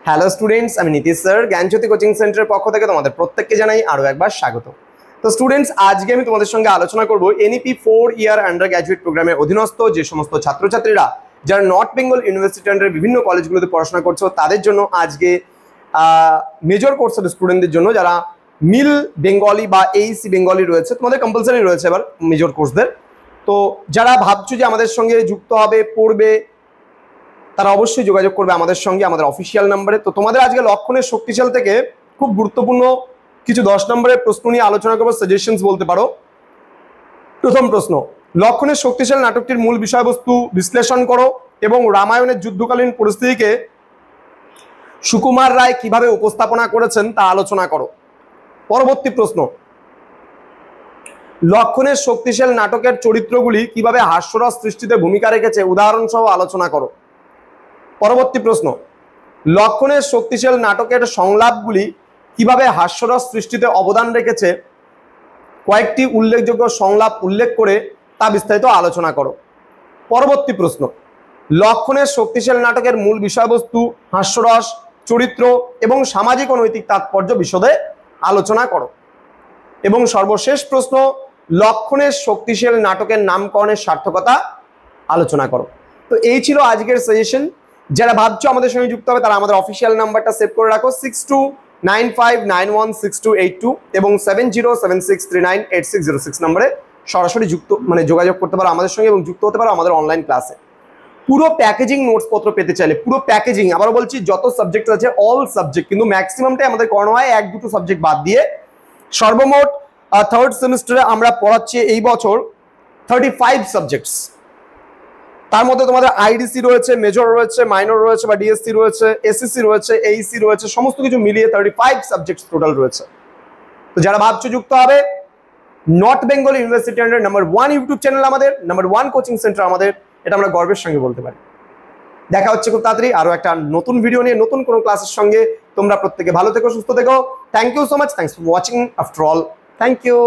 Hello students, আমি Nitish sir জ্ঞানজ্যোতি coaching সেন্টারের পক্ষ থেকে তোমাদের প্রত্যেককে জানাই আরও একবার স্বাগত। তো স্টুডেন্টস, আজকে আমি তোমাদের সঙ্গে আলোচনা করব এনইপি 4 ইয়ার আন্ডার গ্র্যাজুয়েট প্রোগ্রামের অধীনস্থ যে সমস্ত ছাত্রছাত্রীরা যারা নর্থ বেঙ্গল ইউনিভার্সিটি আন্ডারের বিভিন্ন কলেজগুলোতে পড়াশোনা করছো তাদের জন্য আজকে মেজর কোর্সের স্টুডেন্টদের জন্য যারা মিল বেঙ্গলি বা এইসি বেঙ্গলি রয়েছে, তোমাদের কম্পালসারি রয়েছে এবার মেজর কোর্সদের। তো যারা ভাবছো যে আমাদের সঙ্গে যুক্ত হবে, পড়বে, তারা অবশ্যই যোগাযোগ করবে আমাদের সঙ্গে আমাদের অফিসিয়াল নাম্বারে। তো তোমাদের আজকে লক্ষণের শক্তিশাল থেকে খুব গুরুত্বপূর্ণ কিছু 10 নম্বরের প্রশ্ন নিয়ে আলোচনা করবো, সাজেশনস বলতে পারো। প্রথম প্রশ্ন, লক্ষণের শক্তিশাল নাটকটির মূল বিষয়বস্তু বিশ্লেষণ করো এবং রামায়ণের যুদ্ধকালীন পরিস্থিতিকে সুকুমার রায় কিভাবে উপস্থাপনা করেছেন তা আলোচনা করো। পরবর্তী প্রশ্ন, লক্ষণের শক্তিশাল নাটকের চরিত্রগুলি কিভাবে হাস্যরস সৃষ্টিতে ভূমিকা রেখেছে উদাহরণ সহ আলোচনা করো। পরবর্তী প্রশ্ন, লক্ষণের শক্তিশাল নাটকের সংলাপগুলি কিভাবে হাস্যরস সৃষ্টিতে অবদান রেখেছে কয়েকটি উল্লেখযোগ্য সংলাপ উল্লেখ করে তা বিস্তারিত আলোচনা করো। পরবর্তী প্রশ্ন, লক্ষণের শক্তিশাল নাটকের মূল বিষয়বস্তু, হাস্যরস, চরিত্র এবং সামাজিক ও নৈতিক তাৎপর্য বিশদে আলোচনা করো। এবং সর্বশেষ প্রশ্ন, লক্ষণের শক্তিশাল নাটকের নামকরণের সার্থকতা আলোচনা করো। তো এই ছিল আজকের সাজেশন। যারা ভাবছো আমাদের সঙ্গে যুক্ত হবে তারা আমাদের অফিসিয়াল নাম্বারটা সেভ করে রাখো 6295916282 এবং 7076398606 নম্বরে সরাসরি যোগাযোগ করতে পারো আমাদের সঙ্গে এবং যুক্ত হতে পারো আমাদের অনলাইন ক্লাসে। পুরো প্যাকেজিং নোটস পত্র পেতে চাইলে, পুরো প্যাকেজিং, আবার বলছি যত সাবজেক্ট আছে অল সাবজেক্ট, কিন্তু ম্যাক্সিমামটাই আমাদের করানো হয় 1-2 সাবজেক্ট বাদ দিয়ে। সর্বমোট থার্ড সেমিস্টারে আমরা পড়াচ্ছি এই বছর 35 সাবজেক্টস। তার মধ্যে তোমাদের আইডিসি রয়েছে, মেজর রয়েছে, মাইনর রয়েছে বা ডিএসসি রয়েছে, এসএসসি রয়েছে, এইসি রয়েছে, সমস্ত কিছু মিলিয়ে 35 সাবজেক্টস টোটাল রয়েছে। তো যারা ভাবছো যুক্ত হবে, north Bengal university under number 1 YouTube channel আমাদের, নাম্বার 1 কোচিং সেন্টার আমাদের, এটা আমরা গর্বের সঙ্গে বলতে পারি। দেখা হচ্ছে খুব তাড়াতাড়ি আরো একটা নতুন ভিডিও নিয়ে, নতুন কোনো ক্লাসের সঙ্গে। তোমরা প্রত্যেকে ভালো থেকো, সুস্থ থেকো। Thank you so much, thanks for watching after all, thank you.